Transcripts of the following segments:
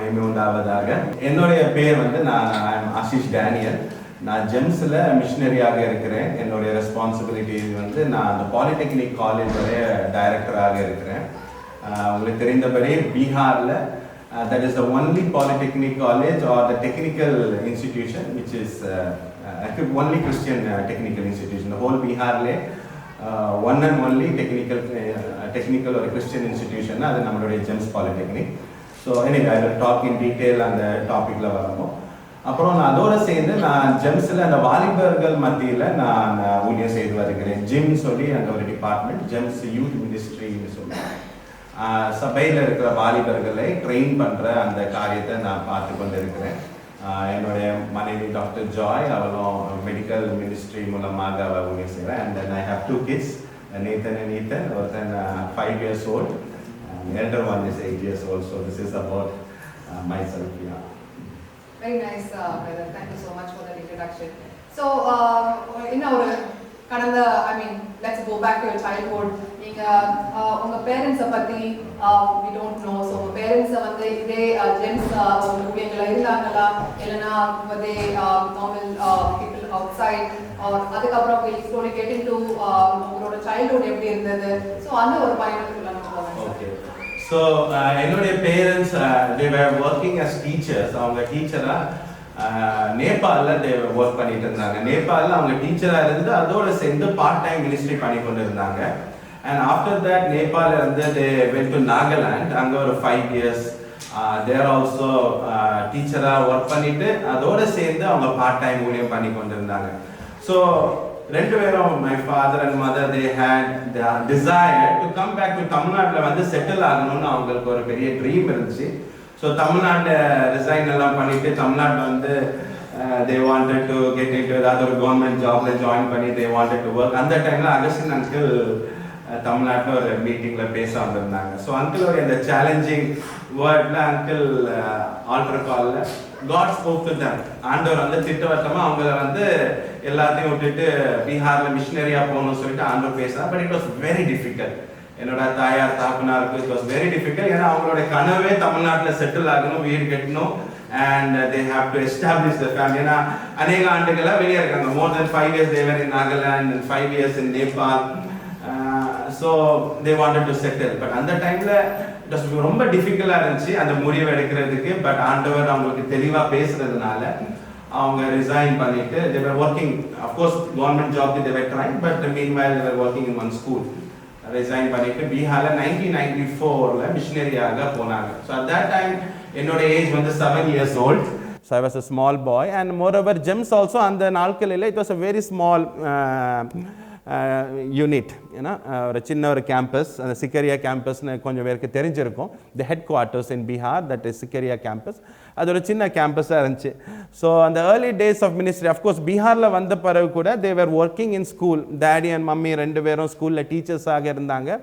மகிமை உண்டாவதாக. என்னுடைய பேர் வந்து நான் ஆஷிஷ் டேனியல். நான் ஜெம்ஸில் மிஷினரியாக இருக்கிறேன். என்னுடைய ரெஸ்பான்சிபிலிட்டி வந்து நான் அந்த பாலிடெக்னிக் காலேஜோடைய டைரக்டராக இருக்கிறேன். உங்களுக்கு தெரிந்தபடி பீகாரில் that is the only polytechnic college or the technical institution which is only Christian technical institution. The whole Bihar le one and only technical or Christian institution adu nammaloda GEMS Polytechnic. So anyway, I will talk in detail on the topic la varum. அப்புறம் நான் அதோட சேர்ந்து நான் ஜெம்ஸில் அந்த வாலிபர்கள் மத்தியில் நான் ஊழியம் செய்து வருகிறேன். ஜிம் சொல்லி அந்த ஒரு டிபார்ட்மெண்ட், ஜெம்ஸ் யூத் மினிஸ்ட்ரின்னு சொல்லி சபையில் இருக்கிற வாலிபர்களை ட்ரெயின் பண்ணுற அந்த காரியத்தை நான் பார்த்து கொண்டு இருக்கிறேன். என்னுடைய மனைவி டாக்டர் ஜாய், அவளும் மெடிக்கல் மினிஸ்ட்ரி மூலமாக அவள் ஊழியம் செய்கிறேன். And then I have 2 kids, Nathan and Ethan. ஒருத்தன் 5 years old, elder one is 8 years old. So this is about myself. Yeah. Very nice, brother. Thank you so much for that introduction. So, in our கடந்த let's go back to your childhood. நீங்க உங்க பேரண்ட்ஸை பத்தி we don't know. So உங்க பேரண்ட்ஸை வந்து இதே gems ஊழியங்கள இருந்தாங்களா, இல்லைன்னா they normal people outside, or அதுக்கப்புறம் we slowly get into உங்களோட childhood எப்படி இருந்தது? So அந்த ஒரு பயணத்துக்குள்ள நம்ம போகலாம். Okay. So என்னுடைய parents they were working as teachers. அவங்க டீச்சரா நேபாளில் they work பண்ணிட்டு இருந்தாங்க. நேபாளில் அவங்க டீச்சராக இருந்து அதோட சேர்ந்து பார்ட் டைம் மினிஸ்ட்ரி பண்ணி கொண்டு இருந்தாங்க. அண்ட் ஆஃப்டர் தட் நேபாளில் இருந்து they went to நாகாலாண்ட். அங்கே ஒரு 5 years தேர் ஆல்சோ டீச்சராக ஒர்க் பண்ணிட்டு அதோட சேர்ந்து அவங்க பார்ட் டைம் ஊழியம் பண்ணி கொண்டு இருந்தாங்க. ஸோ ரெண்டு பேரும் my father and mother they had the desire to come back to தமிழ்நாட்டில் வந்து செட்டில் ஆகணும்னு அவங்களுக்கு ஒரு பெரிய ட்ரீம் இருந்துச்சு. ஸோ தமிழ்நாட்டில் ரிசைன் எல்லாம் பண்ணிட்டு தமிழ்நாட்டில் வந்து they wanted to get into ஏதாவது ஒரு கவர்மெண்ட் ஜாப்ல ஜாயின் பண்ணி they wanted to work. அந்த டைமில் அகஸ்டின் அங்கிள் தமிழ்நாட்டில் ஒரு மீட்டிங்கில் பேச வந்திருந்தாங்க. ஸோ அங்கிளோட இந்த சேலஞ்சிங் வேர்டில் அங்கிள் ஆல்டர் காலில் God spoke to them. ஆண்டவர் வந்து திட்டவட்டமாக அவங்கள வந்து எல்லாத்தையும் விட்டுட்டு பீகாரில் மிஷினரியாக போகணும்னு சொல்லிட்டு ஆண்டவர் பேசுகிறார். But it was very difficult. என்னோட தாயார் தாக்குனாருக்கு இட் வாஸ் வெரி டிஃபிகல்ட். ஏன்னா அவங்களோட கனவே தமிழ்நாட்டில் செட்டில் ஆகணும், வீடு கட்டணும், and they have to establish the family. ஏன்னா அநேக ஆண்டுகளாக வெளியே இருக்காங்க. மோர் தென் 5 years they were in Nagaland and 5 years in Nepal. So they wanted to settle. But அந்த டைமில் இட் வாஸ் ரொம்ப டிஃபிகல்ட்டாக இருந்துச்சு அந்த முடிவு எடுக்கிறதுக்கு. பட் ஆண்டவர் அவங்களுக்கு தெளிவாக பேசுறதுனால அவங்க ரிசைன் பண்ணிட்டு they were working, of course government job they were trying, but meanwhile they were working in one school. Resign பண்ணிட்டு பீகார்ல 1994ல மிஷினரியாக போனாங்க. ஸோ அட் தட் டைம் என்னோட ஏஜ் வந்து 7 years old. So I was a small boy, and moreover GEMS also அந்த நாட்களில் it was a very small unit. ஏன்னா ஒரு சின்ன ஒரு கேம்பஸ், அந்த சிக்கரியா கேம்பஸ்னு கொஞ்சம் பேருக்கு தெரிஞ்சிருக்கும். The headquarters in Bihar, that is Sikaria campus. அது ஒரு சின்ன கேம்பஸாக இருந்துச்சு. ஸோ அந்த early days of ministry, of course பீகாரில் வந்த பிறகு கூட they were working in school. Daddy and mummy ரெண்டு பேரும் ஸ்கூலில் டீச்சர்ஸாக இருந்தாங்க.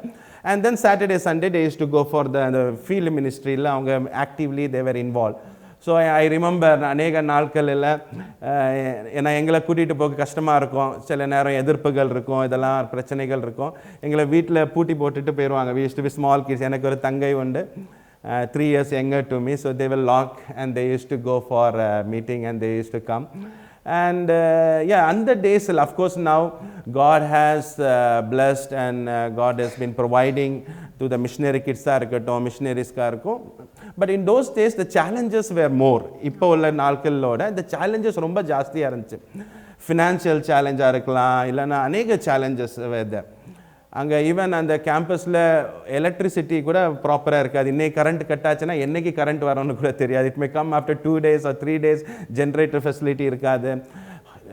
And then Saturday Sunday day is to go for the field மினிஸ்ட்ரியில் அவங்க actively they were involve. So I remember அநேக நாட்களில் ஏன்னா எங்களை கூட்டிகிட்டு போக கஷ்டமாக இருக்கும். சில நேரம் எதிர்ப்புகள் இருக்கும், இதெல்லாம் பிரச்சனைகள் இருக்கும். எங்களை வீட்டில் பூட்டி போட்டுட்டு போயிடுவாங்க. We used to be small kids. எனக்கு ஒரு தங்கை உண்டு, 3 years younger to me. So they will lock and they used to go for a meeting and they used to come. And on the days, of course now God has blessed and God has been providing to the missionary kids இருக்கட்டும், missionaries-கா இருக்கும். But in those days the challenges were more. இப்போ உள்ள நாட்களோட the challenges ரொம்ப ஜாஸ்தியாக இருந்துச்சு. Financial சேலஞ்சாக இருக்கலாம், இல்லைன்னா அநேக சேலஞ்சஸ் were there. அங்கே ஈவன் அந்த கேம்பஸில் எலக்ட்ரிசிட்டி கூட ப்ராப்பராக இருக்காது. இன்னைக்கு கரண்ட் கட் ஆச்சுன்னா என்றைக்கு கரண்ட் வரணும்னு கூட தெரியாது. It may come after 2 days or 3 days. Generator facility இருக்காது.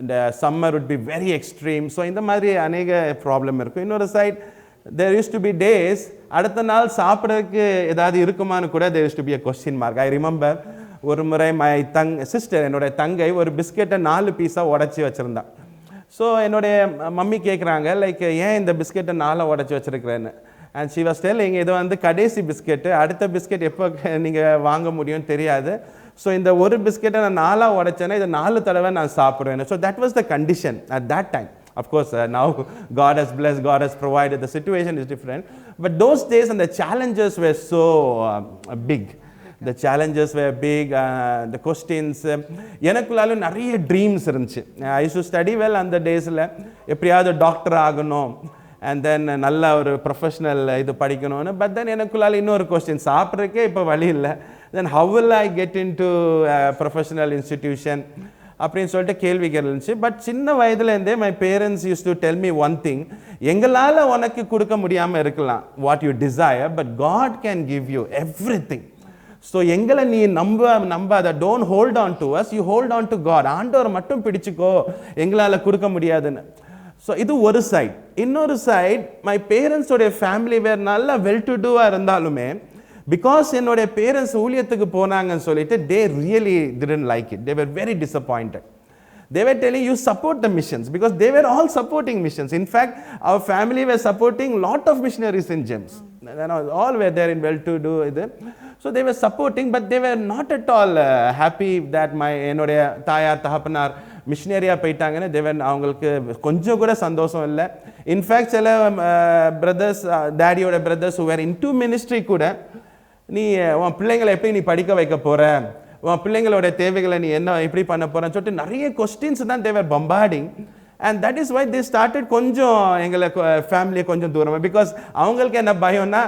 இந்த summer would be very extreme. So இந்த மாதிரி அநேக ப்ராப்ளம் இருக்கும். இன்னொரு side there used to be days அடுத்த நாள் சாப்பிட்றதுக்கு ஏதாவது இருக்குமான்னு கூட there used to be a question mark. I remember ஒரு முறை சிஸ்டர் என்னோடய தங்கை ஒரு பிஸ்கெட்டை 4 பீஸாக உடச்சி வச்சுருந்தான். ஸோ என்னுடைய மம்மி கேட்குறாங்க, லைக் ஏன் இந்த பிஸ்கெட்டை 4 உடச்சி வச்சுருக்கிறேன்னு. அண்ட் ஷி வாஸ் டெல்லிங், இது வந்து கடைசி பிஸ்கெட்டு, அடுத்த பிஸ்கெட் எப்போ நீங்கள் வாங்க முடியும்னு தெரியாது. ஸோ இந்த ஒரு பிஸ்கெட்டை நான் 4 உடைச்சேன்னா இதை 4 தடவை நான் சாப்பிடுவேன். So that was the condition at that time. Of course, now God has blessed, God has provided, the situation is different. But those days and the challenges were so big. the challenges were big, the questions. எனக்குள்ளாலும் நிறைய dreams இருந்துச்சு. I used to study well அந்த டேஸில், எப்படியாவது doctor ஆகணும் and then நல்ல ஒரு professional இது படிக்கணும்னு. பட் தென் எனக்குள்ளால இன்னொரு கொஸ்டின், சாப்பிட்றதுக்கே இப்போ வழி இல்லை, then how will I get into professional institution அப்படின்னு சொல்லிட்டு கேள்விகள் இருந்துச்சு. பட் சின்ன வயதுலேருந்தே my parents use to tell me one thing, எங்களால் உனக்கு கொடுக்க முடியாமல் இருக்கலாம் what you desire, but God can give you everything. So எங்களை நீ நம்பாத, don't hold on to us, you hold on to God. ஆண்டவர் மட்டும் பிடிச்சிக்கோ, எங்களால் கொடுக்க முடியாதுன்னு. ஸோ இது ஒரு சைட். இன்னொரு சைட், மை பேரண்ட்ஸோடைய ஃபேமிலி வேறு நல்லா வெல் டு டூவாக இருந்தாலுமே, பிகாஸ் என்னுடைய பேரண்ட்ஸ் ஊழியத்துக்கு போனாங்கன்னு சொல்லிட்டு they really didn't like it. They were very disappointed. They were telling you support the missions, because they were all supporting missions. In fact, our family were supporting lot of missionaries in GEMS. All were there in well to do. So they were supporting, but they were not at all happy that my என்னுடைய தாயார் தகப்பனார் மிஷினரியாக போயிட்டாங்கன்னு. தேவன் அவங்களுக்கு கொஞ்சம் கூட சந்தோஷம் இல்லை. இன்ஃபேக்ட் சில பிரதர்ஸ், டேடியோட brothers who were into ministry கூட, நீ உன் பிள்ளைங்களை எப்படி நீ படிக்க வைக்க போகிற, உன் பிள்ளைங்களோட தேவைகளை நீ என்ன எப்படி பண்ண போகிறன்னு சொல்லிட்டு நிறைய கொஸ்டின்ஸ் தான் they were bombarding. And that is why they started கொஞ்சம் எங்களை ஃபேமிலியை கொஞ்சம் தூரமாக. பிகாஸ் அவங்களுக்கு என்ன பயம்னா,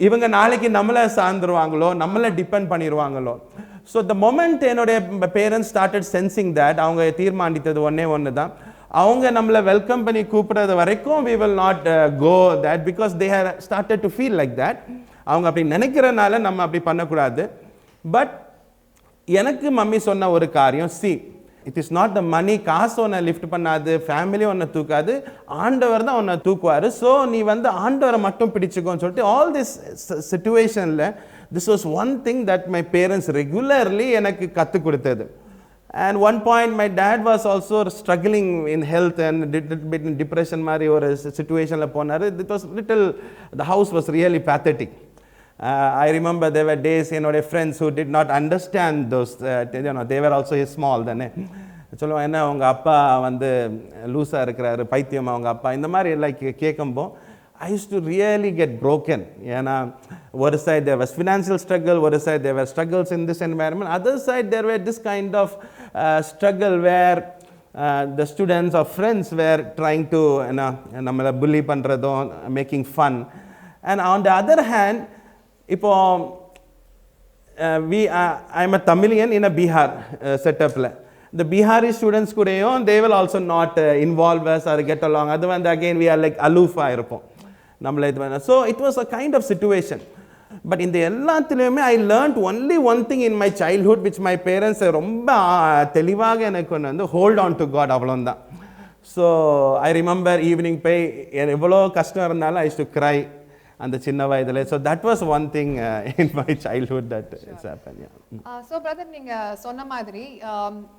இவங்க நாளைக்கு நம்மளை சார்ந்துருவாங்களோ, நம்மளை டிபெண்ட் பண்ணிடுவாங்களோ. ஸோ த மொமெண்ட் என்னுடைய பேரண்ட்ஸ் ஸ்டார்டட் சென்சிங் தட், அவங்க தீர்மானித்தது ஒன்று தான், அவங்க நம்மளை வெல்கம் பண்ணி கூப்பிட்றது வரைக்கும் we will not go that, because they have started to feel like that. அவங்க அப்படி நினைக்கிறனால நம்ம அப்படி பண்ணக்கூடாது. பட் எனக்கு மம்மி சொன்ன ஒரு காரியம், see it is not the money, காசு ஒன்றை லிஃப்ட் பண்ணாது, ஃபேமிலி ஒன்றை தூக்காது, ஆண்டவர் தான் ஒன்றை தூக்குவார். ஸோ நீ ஆண்டவரை மட்டும் பிடிச்சிக்கோன்னு சொல்லிட்டு, ஆல் திஸ் சிச்சுவேஷனில் this was one thing that my parents regularly எனக்கு கற்றுக் கொடுத்தது. And one point my dad was also struggling in health and little bit in depression மாதிரி ஒரு situationல போனார். It was little, the house was really pathetic. I remember there were days என்னோட friends who did not understand those, they were also small தானே, சொல்லுவாங்க என்ன அவங்க அப்பா லூஸாக இருக்கிறாரு, பைத்தியம் அவங்க அப்பா, இந்த மாதிரி like கேட்கும்போ I used to really get broken. ஏன்னா ஒரு side there was financial struggle, ஒரு side there were struggles in this environment, other side there were this kind of struggle where the students or friends were trying to நம்மளை bully பண்ணுறதும், making fun. And on the other hand, இப்போ I'm a Tamilian in a Bihar setupல, the Bihari students கூடயும் they will also not involve us or get along. அது again we are like aloof-ஆ இருப்போம் நம்மளை இது பண்ண. So it was a kind of situation. But இந்த எல்லாத்துலேயுமே I learned only one thing in my childhood which my parents ரொம்ப தெளிவாக எனக்கு ஹோல்ட் ஆன் டு காட், அவ்வளோதான். ஸோ ஐ ரிமெம்பர் ஈவினிங் போய் எவ்வளோ கஷ்டம் இருந்தாலும் ஐ யூஸ் டு கிரை அந்த சின்ன வயதில். So that was one thing in my childhood that it's happen. So brother, நீங்கள் சொன்ன மாதிரி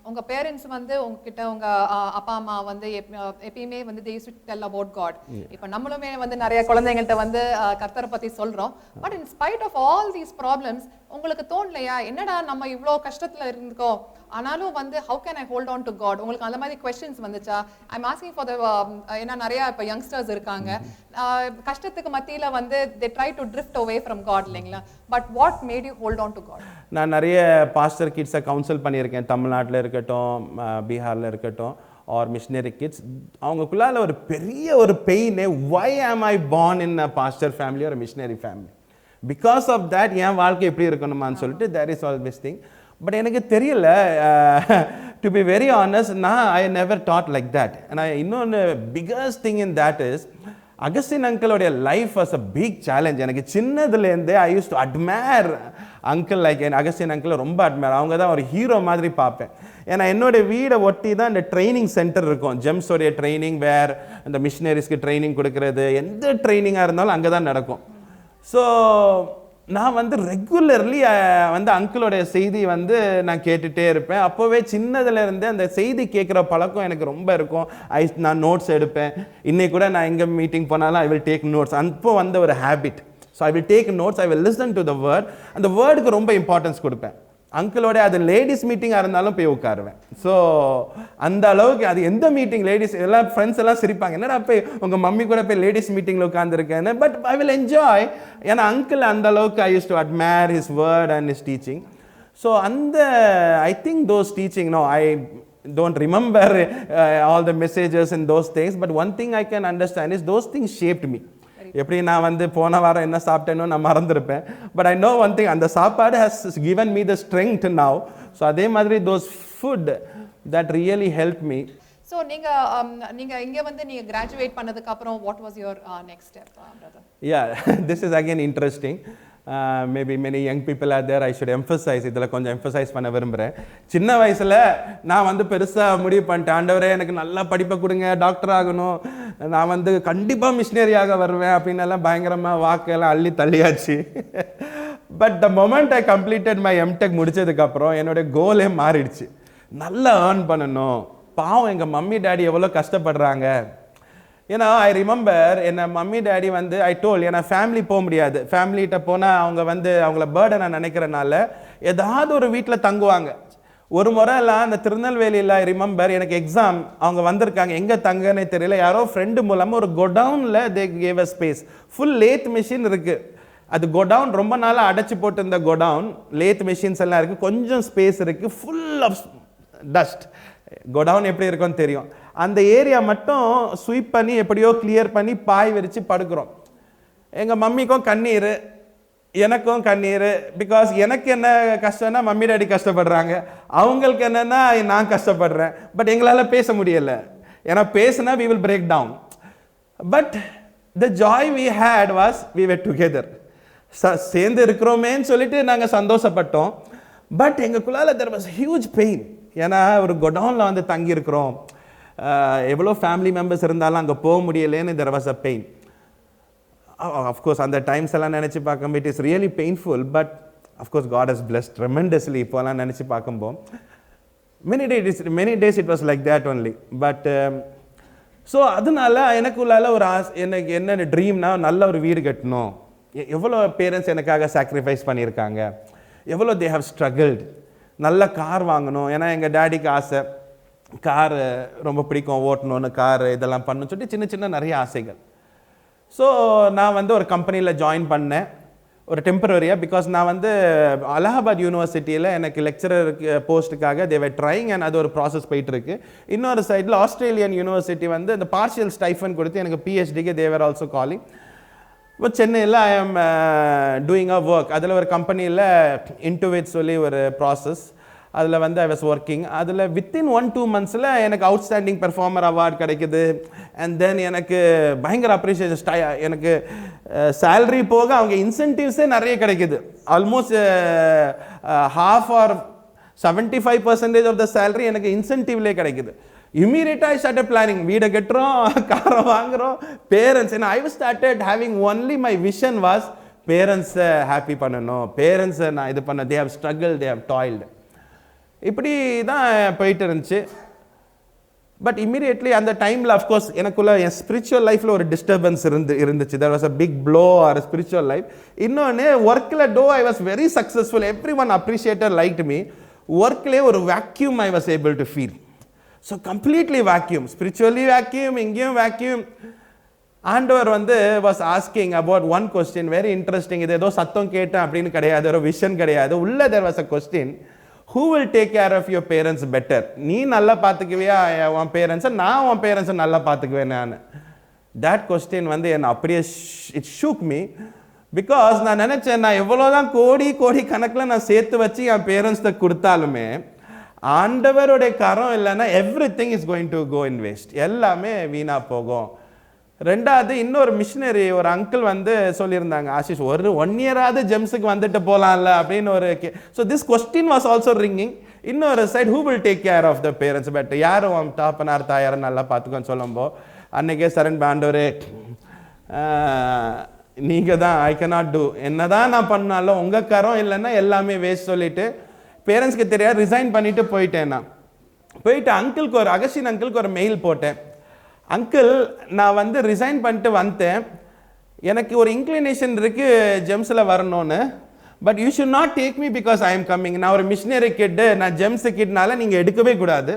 உங்கள் பேரண்ட்ஸ் உங்ககிட்ட உங்கள் அப்பா அம்மா எப்பயுமே they used to tell about God. இப்போ நம்மளுமே நிறைய குழந்தைங்கள்ட்ட கர்த்தரை பற்றி சொல்கிறோம். But in spite of all these problems உங்களுக்கு தோணலையா, என்னடா நம்ம இவ்வளோ கஷ்டத்தில் இருந்துக்கோம், ஆனாலும் how can I hold on to God? உங்களுக்கு அந்த மாதிரி கொஸ்டின்ஸ் வந்துச்சா? ஐம் ஆஸ்கிங் ஃபார் த, ஏன்னா நிறையா இப்போ யங்ஸ்டர்ஸ் இருக்காங்க, கஷ்டத்துக்கு மத்தியில் they try to drift away from God இல்லைங்களா? But what made you hold on to God? நான் நிறைய பாஸ்டர் கிட்ஸை கவுன்சில் பண்ணியிருக்கேன், தமிழ்நாட்டில் இருக்கட்டும், பீகாரில் இருக்கட்டும், ஆர் மிஷினரி கிட்ஸ். அவங்களுக்குள்ளால ஒரு பெரிய ஒரு pain, why am I born in a pastor family or a missionary family? Because of that என் வாழ்க்கை எப்படி இருக்கணுமான்னு சொல்லிட்டு there is always thing. But எனக்கு தெரியல, டு பி வெரி ஆனஸ்ட், நான் I never thought like that. இன்னொன்று biggest thing in that is, Augustine அங்கிளோடைய life was a big challenge. எனக்கு சின்னதுலேருந்தே I use to admire uncle, like Augustine uncle ரொம்ப admire. அவங்க தான் ஒரு ஹீரோ மாதிரி பார்ப்பேன். ஏன்னா என்னோடய வீடை ஒட்டி தான் இந்த ட்ரைனிங் சென்டர் இருக்கும், ஜெம்ஸோடைய ட்ரைனிங், வேர் இந்த மிஷினரிஸ்க்கு ட்ரைனிங் கொடுக்கறது, எந்த ட்ரைனிங்காக இருந்தாலும் அங்கே தான் நடக்கும். ஸோ நான் ரெகுலர்லி அங்கிளோடைய செய்தி நான் கேட்டுகிட்டே இருப்பேன். அப்போவே சின்னதுலேருந்தே அந்த செய்தி கேட்குற பழக்கம் எனக்கு ரொம்ப இருக்கும். நான் நோட்ஸ் எடுப்பேன். இன்னைக்கு கூட நான் எங்கே மீட்டிங் போனாலும் ஐ வில் டேக் நோட்ஸ். அப்போ ஒரு habit. So I will take notes, I will listen to the word. அந்த வேர்டுக்கு ரொம்ப இம்பார்ட்டன்ஸ் கொடுப்பேன். அங்கிளோட அது லேடிஸ் மீட்டிங்காக இருந்தாலும் போய் உட்காருவேன். ஸோ அந்த அளவுக்கு அது எந்த மீட்டிங் லேடிஸ் எல்லாம் ஃப்ரெண்ட்ஸ் எல்லாம் சிரிப்பாங்க, என்னடா போய் உங்கள் மம்மி கூட போய் லேடிஸ் மீட்டிங்கில் உட்காந்துருக்கேன்னு. பட் ஐ வில் என்ஜாய், ஏன்னா அங்கிள் அந்த அளவுக்கு I use to admire his word and his teaching. So அந்த I think those teaching, no I don't remember all the messages and those things, but one thing I can understand is those things shaped me. எப்படி நான் வந்து போன வாரம் என்ன சாப்பிட்டேனோ நான் மறந்துருப்பேன், but I know one thing, அந்த சாப்பாடு has given me the strength now. So அதே மாதிரி those food that really helped me. So நீங்க இங்க வந்து நீங்க கிராஜுவேட் பண்ணதுக்கு அப்புறம் what was your next step, brother? Yeah, this is again interesting. Maybe many young people are there, I should emphasize, இதில் கொஞ்சம் எம்ஃபசைஸ் பண்ண விரும்புகிறேன். சின்ன வயசில் நான் வந்து பெருசாக முடிவு பண்ணிட்டேன், ஆண்டவரே எனக்கு நல்லா படிப்பை கொடுங்க, டாக்டர் ஆகணும், நான் வந்து கண்டிப்பாக மிஷினரியாக வருவேன் அப்படின்னு எல்லாம் பயங்கரமாக வாக்கெல்லாம் அள்ளி தள்ளியாச்சு. But the moment I completed my MTech முடிச்சதுக்கப்புறம் என்னுடைய கோலே மாறிடுச்சு. நல்லா ஏர்ன் பண்ணணும், பாவம் எங்கள் மம்மி டேடி எவ்வளோ கஷ்டப்படுறாங்க. ஏன்னா ஐ ரிமெம்பர் என்ன மம்மி டேடி வந்து ஐ டோல், ஏன்னா ஃபேமிலி போக முடியாது, ஃபேமிலிகிட்ட போனால் அவங்க வந்து அவங்கள பேர்டை நான் நினைக்கிறனால ஏதாவது ஒரு வீட்டில் தங்குவாங்க. ஒரு முறை எல்லாம் அந்த திருநெல்வேலியில் ஐ ரிமெம்பர் எனக்கு எக்ஸாம், அவங்க வந்திருக்காங்க, எங்கே தங்கன்னே தெரியல, யாரோ ஃப்ரெண்டு மூலமாக ஒரு கோடவுனில் they gave a space, full lathe machine இருக்குது. அது கோடவுன் ரொம்ப நாளாக அடைச்சி போட்டு இருந்த கோடவுன், லேத் மிஷின்ஸ் எல்லாம் இருக்குது, கொஞ்சம் ஸ்பேஸ் இருக்குது, ஃபுல் ஆஃப் டஸ்ட். கோடவுன் எப்படி இருக்கும்னு தெரியும். அந்த ஏரியா மட்டும் ஸ்வீப் பண்ணி எப்படியோ கிளியர் பண்ணி பாய் விரித்து படுக்கிறோம். எங்கள் மம்மிக்கும் கண்ணீர், எனக்கும் கண்ணீர். பிகாஸ் எனக்கு என்ன கஷ்டம்னா மம்மி டாடி கஷ்டப்படுறாங்க, அவங்களுக்கு என்னென்னா நான் கஷ்டப்படுறேன். பட் எங்களால் பேச முடியலை, ஏன்னா பேசுனா we will break down. But the joy we had was we were together. சேர்ந்து இருக்கிறோமேன்னு சொல்லிட்டு நாங்கள் சந்தோஷப்பட்டோம். பட் எங்களுக்குள்ளால there was huge pain. ஏன்னா ஒரு கோடவுனில் வந்து தங்கியிருக்கிறோம், எவ்வளோ ஃபேமிலி மெம்பர்ஸ் இருந்தாலும் அங்கே போக முடியலேன்னு there was a pain. Of course அந்த டைம்ஸ் எல்லாம் நினச்சி பார்க்கும்போது it is really painful, but of course God has blessed tremendously. இப்போலாம் நினச்சி பார்க்கும்போது many days it was like that only. But so அதனால எனக்குள்ளால ஒரு எனக்கு என்ன ட்ரீம்னா நல்ல ஒரு வீடு கட்டணும். எவ்வளோ பேரண்ட்ஸ் எனக்காக சாக்ரிஃபைஸ் பண்ணியிருக்காங்க, எவ்வளோ தே ஹவ் ஸ்ட்ரகிள்ட். நல்ல கார் வாங்கணும், ஏன்னா எங்கள் டேடிக்கு ஆசை, காரு ரொம்ப பிடிக்கும், ஓட்டணும்னு காரு இதெல்லாம் பண்ணணும்னு சொல்லிட்டு சின்ன சின்ன நிறைய ஆசைகள். ஸோ நான் வந்து ஒரு கம்பெனியில் ஜாயின் பண்ணேன், ஒரு டெம்பரரியாக. பிகாஸ் நான் வந்து அலகாபாத் யூனிவர்சிட்டியில் எனக்கு லெக்சரர் போஸ்ட்டுக்காக தேவை ட்ரைங், அண்ட் அது ஒரு ப்ராசஸ் போயிட்டுருக்கு. இன்னொரு சைடில் ஆஸ்திரேலியன் யூனிவர்சிட்டி வந்து இந்த பார்ஷியல் ஸ்டைஃபன் கொடுத்து எனக்கு பிஹெச்டிக்கு தேவர் ஆல்சோ காலிங். இப்போ சென்னையில் ஐ ஆம் டூயிங் அ ஒர்க். அதில் ஒரு கம்பெனியில் இன்டுவேட் சொல்லி ஒரு ப்ராசஸ், அதில் வந்து ஐ வாஸ் ஒர்க்கிங். அதில் வித்தின் 1-2 months எனக்கு அவுட்ஸ்டாண்டிங் பெர்ஃபார்மர் அவார்டு கிடைக்குது. அண்ட் தென் எனக்கு பயங்கர அப்ரிஷியேஷன், எனக்கு சேலரி போக அவங்க இன்சென்டிவ்ஸே நிறைய கிடைக்குது. Almost half or 75% of the salary எனக்கு இன்சென்டிவ்லேயே கிடைக்குது. Immediately I started planning, வீடை கட்டுறோம், காரை வாங்குறோம், பேரண்ட்ஸ். ஏன்னா I started having only my vision was பேரண்ட்ஸை ஹாப்பி பண்ணணும், பேரண்ட்ஸை நான் இது பண்ண, they have struggle, they have toiled. இப்படி தான் போயிட்டு இருந்துச்சு. பட் இம்மீடியட்லி அந்த டைமில் அஃப்கோர்ஸ் எனக்குள்ள என் ஸ்பிரிச்சுவல் லைஃப்பில் ஒரு டிஸ்டர்பன்ஸ் இருந்துச்சு. There was a big blow or spiritual life. இன்னொன்று ஒர்க்கில் I was very successful, every one appreciated like me. ஒர்க்லேயே ஒரு vacuum I was able to feel. So completely vacuum, spiritually vacuum, இங்கேயும் vacuum. ஆண்டவர் வந்து was asking about one question, very interesting. இது ஏதோ சத்தம் கேட்டேன் அப்படின்னு கிடையாது, ஒரு விஷன் கிடையாது. உள்ள there was a question, who will take care of your parents better? நீ நல்லா பார்த்துக்குவியா உன் பேரண்ட்ஸை, நான் உன் பேரண்ட்ஸை நல்லா பார்த்துக்குவேன் நான். தட் கொஸ்டின் வந்து என்னை அப்படியே இட் ஷூக் மீ. பிகாஸ் நான் நினச்சேன், நான் எவ்வளோதான் கோடி கோடி கணக்கில் நான் சேர்த்து வச்சு என் பேரண்ட்ஸ்கிட்ட கொடுத்தாலுமே ஆண்டவருடைய கரம் இல்லைன்னா everything is going to go in waste, எல்லாமே வீணாக போகும். ரெண்டாவது, இன்னொரு மிஷினரி ஒரு அங்கிள் வந்து சொல்லியிருந்தாங்க, ஆஷிஷ் ஒரு 1 year ஜெம்ஸுக்கு வந்துட்டு போகலாம்ல அப்படின்னு ஒரு. So this question was also ringing. இன்னொரு side, who will take care of the parents better? யாரும் தாப்பனார் தாயாரை நல்லா பார்த்துக்கோன்னு சொல்லும்போது அன்னைக்கே சரண் ஆண்டவரே நீங்கள் தான், ஐ கேனாட் டூ, என்ன தான் நான் பண்ணாலும் உங்கள் கரம் இல்லைன்னா எல்லாமே வேஸ்ட் சொல்லிட்டு பேரண்ட்ஸ்க்கு தெரியாது ரிசைன் பண்ணிவிட்டு போயிட்டேன். நான் போயிட்டு அங்கிளுக்கு ஒரு அகஸ்டின் அங்கிளுக்கு ஒரு மெயில் போட்டேன். அங்கிள், நான் வந்து ரிசைன் பண்ணிட்டு வந்தேன், எனக்கு ஒரு இன்க்ளினேஷன் இருக்குது ஜெம்ஸில் வரணும்னு, but you should not take me because I am coming. நான் ஒரு மிஷினரி கிட்டு, நான் ஜெம்ஸ் கிட்னால நீங்கள் எடுக்கவே கூடாது.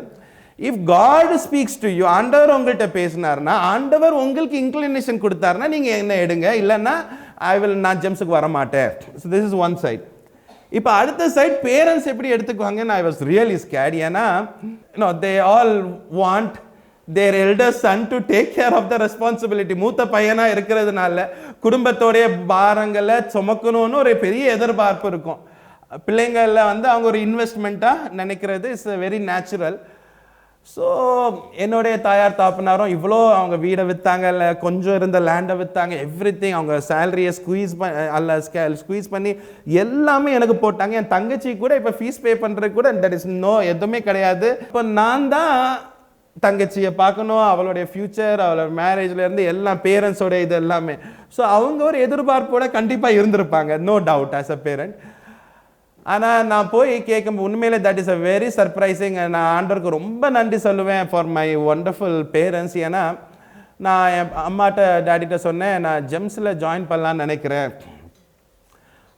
If God speaks to you, ஆண்டவர் உங்கள்கிட்ட பேசினார்னா, ஆண்டவர் உங்களுக்கு இன்க்ளினேஷன் கொடுத்தாருன்னா நீங்கள் என்ன எடுங்க, இல்லைன்னா நான் ஜெம்ஸுக்கு வர மாட்டேன். So this is one side. இப்போ அடுத்த சைட் பேரண்ட்ஸ் எப்படி எடுத்துக்குவாங்கன்னு ஐ வாஸ் ரியலி ஸ்கேர்ட். ஏன்னா they all want their elder son to take care of the responsibility. மூத்த பையனா இருக்கிறதுனால குடும்பத்தோடைய பாரங்களை சுமக்கணும்னு ஒரு பெரிய எதிர்பார்ப்பு இருக்கும். பிள்ளைங்களில் அவங்க ஒரு இன்வெஸ்ட்மெண்ட்டாக நினைக்கிறது இஸ் வெரி நேச்சுரல். ஸோ என்னுடைய தாயார் தாப்பினாரும் இவ்வளோ அவங்க வீடை விற்றாங்க, கொஞ்சம் இருந்த லேண்டை விற்றாங்க, எவ்ரிதிங் அவங்க சேலரியை ஸ்குவீஸ் பண்ணி எல்லாமே எனக்கு போட்டாங்க. என் தங்கச்சி கூட இப்போ ஃபீஸ் பே பண்ணுறது கூட தட் இஸ் எதுவுமே கிடையாது. இப்போ நான் தான் தங்கச்சியை பார்க்கணும், அவளுடைய ஃபியூச்சர், அவளோட மேரேஜ்லேருந்து எல்லாம் பேரண்ட்ஸோட இது எல்லாமே. ஸோ அவங்க ஒரு எதிர்பார்ப்போட கண்டிப்பாக இருந்திருப்பாங்க, no doubt as a parent. ஆனால் நான் போய் கேட்கும் உண்மையிலே that is a very surprising. நான் ஆண்டவருக்கு ரொம்ப நன்றி சொல்லுவேன் ஃபார் மை ஒண்டர்ஃபுல் பேரண்ட்ஸ். ஏன்னா நான் என் அம்மாட்ட டேடிட்ட சொன்னேன், நான் ஜெம்ஸில் ஜாயின் பண்ணலான்னு நினைக்கிறேன்.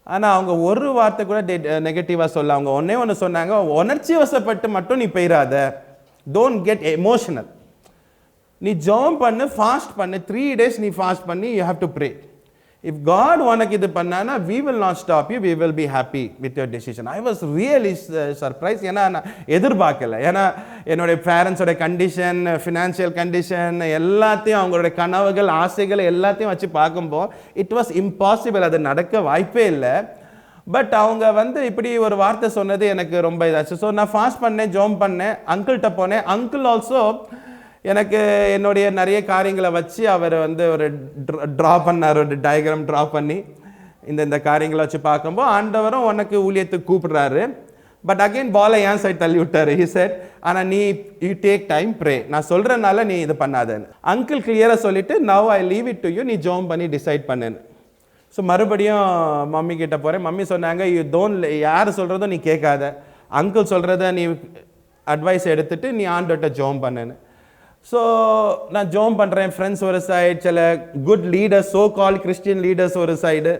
ஆனால் அவங்க ஒரு வார்த்தை கூட நெகட்டிவாக சொல்ல. அவங்க ஒன்று சொன்னாங்க, உணர்ச்சி வசப்பட்டு மட்டும் நீ போயிடாத, டோன்ட் கெட் எமோஷனல். நீ ஜாம் பண்ணு, ஃபாஸ்ட் பண்ணு, 3 days நீ ஃபாஸ்ட் பண்ணி you have to pray. If God உனக்கு இது பண்ணானா we will not stop you, we will be happy with your decision. I was really surprised. ஏன்னா நான் எதிர்பார்க்கல. ஏன்னா என்னுடைய பேரண்ட்ஸோட கண்டிஷன், ஃபினான்ஷியல் கண்டிஷன் எல்லாத்தையும், அவங்களோட கனவுகள், ஆசைகள் எல்லாத்தையும் வச்சு பார்க்கும்போது இட் வாஸ் இம்பாசிபிள், அது நடக்க வாய்ப்பே இல்லை. பட் அவங்க இப்படி ஒரு வார்த்தை சொன்னது எனக்கு ரொம்ப இதாச்சு. ஸோ நான் ஃபாஸ்ட் பண்ணேன், ஜோம் பண்ணேன், அங்கிள்கிட்ட போனேன். அங்கிள் ஆல்சோ எனக்கு என்னுடைய நிறைய காரியங்களை வச்சு அவர் ஒரு ட்ரா பண்ணார், ஒரு டயக்ராம் ட்ரா பண்ணி இந்த காரியங்களை வச்சு பார்க்கும்போது ஆண்டவரும் உனக்கு ஊழியத்துக்கு கூப்பிடுறாரு. பட் அகெயின் பாலை ஏன் சைட் தள்ளி விட்டார். ஹி செட், ஆனால் நீ யூ டேக் டைம் ப்ரே, நான் சொல்கிறனால நீ இது பண்ணாதேன்னு. அங்கிள் கிளியராக சொல்லிவிட்டு now I leave it to you, நீ ஜோம் பண்ணி டிசைட் பண்ணுன்னு. ஸோ மறுபடியும் மம்மி கிட்ட போகிறேன். மம்மி சொன்னாங்க, யூ டோன்ட், யார் சொல்கிறதோ நீ கேட்காத, அங்கிள் சொல்கிறத நீ அட்வைஸ் எடுத்துகிட்டு நீ ஆண்டவர்கிட்ட ஜோம் பண்ணுன்னு. ஸோ நான் ஜோம் பண்ணுறேன். ஃப்ரெண்ட்ஸ் ஒரு சைடு, சில குட் லீடர்ஸ், சோ கால் கிறிஸ்டியன் லீடர்ஸ் ஒரு சைடு.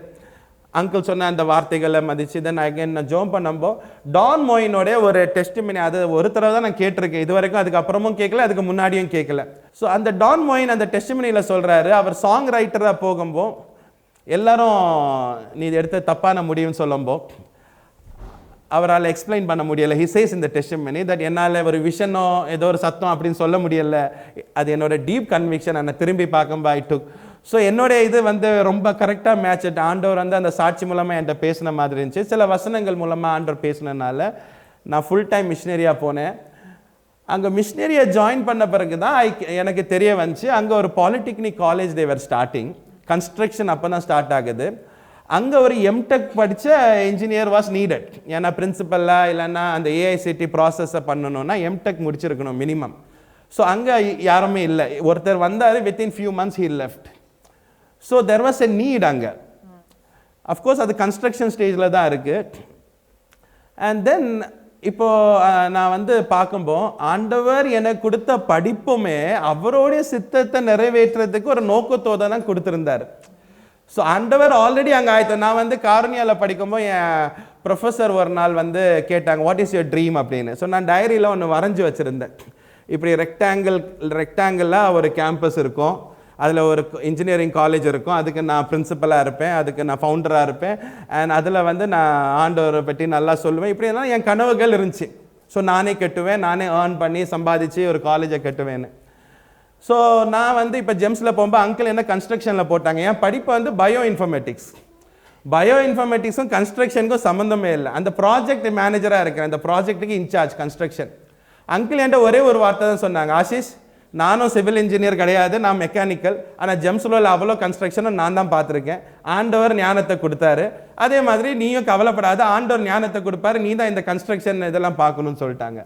அங்கிள் சொன்ன அந்த வார்த்தைகளை மதிச்சு தென் அகைன் நான் ஜோம் பண்ணும்போது டான் மோயினோடைய ஒரு டெஸ்டிமனி, அது ஒரு தடவை தான் நான் கேட்டிருக்கேன் இது வரைக்கும், அதுக்கப்புறமும் கேட்கல, அதுக்கு முன்னாடியும் கேட்கல. ஸோ அந்த டான் மோயின் அந்த டெஸ்டிமனியில் சொல்கிறாரு, அவர் சாங் ரைட்டராக போகும்போது எல்லாரும் நீ எடுத்த தப்பான முடிவுன்னு சொல்லும்போது அவரால் எக்ஸ்பிளைன் பண்ண முடியலை. ஹி சேஸ் இந்த டெஸ்டிமனி தட் என்னால் ஒரு விஷனோ ஏதோ ஒரு சத்தம் அப்படின்னு சொல்ல முடியலை, அது என்னோட டீப் கன்விக்ஷன். என்னை திரும்பி பார்க்கும்போது ஐ டுக். ஸோ என்னுடைய இது ரொம்ப கரெக்டாக மேட்ச். ஆண்டவர் அந்த சாட்சி மூலமாக என்கிட்ட பேசின மாதிரி இருந்துச்சு. சில வசனங்கள் மூலமாக ஆண்டவர் பேசினனால நான் ஃபுல் டைம் மிஷினரியாக போனேன். அங்கே மிஷினரியை ஜாயின் பண்ண பிறகு தான் எனக்கு தெரிய வந்துச்சு, அங்கே ஒரு பாலிடெக்னிக் காலேஜ் தேவர் ஸ்டார்டிங், கன்ஸ்ட்ரக்ஷன் அப்போ தான் ஸ்டார்ட் ஆகுது. அங்கே ஒரு எம்டெக் படித்த இன்ஜினியர் வாஸ் நீடட். ஏன்னா பிரின்சிபலாக இல்லைன்னா அந்த ஏஐசிடி ப்ராசஸை பண்ணணும்னா எம்டெக் முடிச்சிருக்கணும் மினிமம். ஸோ அங்கே யாருமே இல்லை. ஒருத்தர் வந்தார், within few months he left. So there was a NEET அங்கே. அஃப்கோர்ஸ் அது கன்ஸ்ட்ரக்ஷன் ஸ்டேஜில் தான் இருக்குது. அண்ட் தென் இப்போது நான் பார்க்கும்போது ஆண்டவர் எனக்கு கொடுத்த படிப்புமே அவருடைய சித்தத்தை நிறைவேற்றுறதுக்கு ஒரு நோக்கத்தோடு தான் கொடுத்துருந்தார். ஸோ ஆண்டவர் ஆல்ரெடி அங்கே ஆயிடுத்து. நான் காரணியாவில் படிக்கும்போது என் ப்ரொஃபஸர் ஒரு நாள் கேட்டாங்க, வாட் இஸ் யுவர் ட்ரீம் அப்படின்னு. ஸோ நான் டைரியில் ஒன்று வரைஞ்சி வச்சுருந்தேன். இப்படி ரெக்டாங்கிளாக ஒரு கேம்பஸ் இருக்கும், அதில் ஒரு இன்ஜினியரிங் காலேஜ் இருக்கும், அதுக்கு நான் பிரின்சிபலாக இருப்பேன், அதுக்கு நான் ஃபவுண்டராக இருப்பேன், அண்ட் அதில் நான் ஆண்டவரை பற்றி நல்லா சொல்லுவேன். இப்படியெல்லாம் என் கனவுகள் இருந்துச்சு. ஸோ நானே கட்டுவேன், நானே ஏர்ன் பண்ணி சம்பாதிச்சு ஒரு காலேஜை கட்டுவேன்னு. ஸோ நான் இப்போ ஜெம்ஸில் போகும்போது அங்கிள் என்ன கன்ஸ்ட்ரக்ஷனில் போட்டாங்க. என் படிப்பு பயோ இன்ஃபர்மேட்டிக்ஸும் கன்ஸ்ட்ரக்ஷனுக்கும் சம்மந்தமே இல்லை. அந்த ப்ராஜெக்ட் மேனேஜராக இருக்கிறேன், அந்த ப்ராஜெக்ட்டுக்கு இன்சார்ஜ் கன்ஸ்ட்ரக்ஷன். அங்கிள் என்கிட்ட ஒரே ஒரு வார்த்தை தான் சொன்னாங்க, ஆஷிஷ் நானும் சிவில் இன்ஜினியர் கிடையாது, நான் மெக்கானிக்கல், ஆனால் ஜெம்ஸில் அவ்வளோ கன்ஸ்ட்ரக்ஷனும் நான் தான் பார்த்துருக்கேன். ஆண்டவர் ஞானத்தை கொடுத்தாரு, அதே மாதிரி நீயும் கவலைப்படாத, ஆண்டவர் ஞானத்தை கொடுப்பாரு, நீ தான் இந்த கன்ஸ்ட்ரக்ஷன் இதெல்லாம் பார்க்கணும்னு சொல்லிட்டாங்க.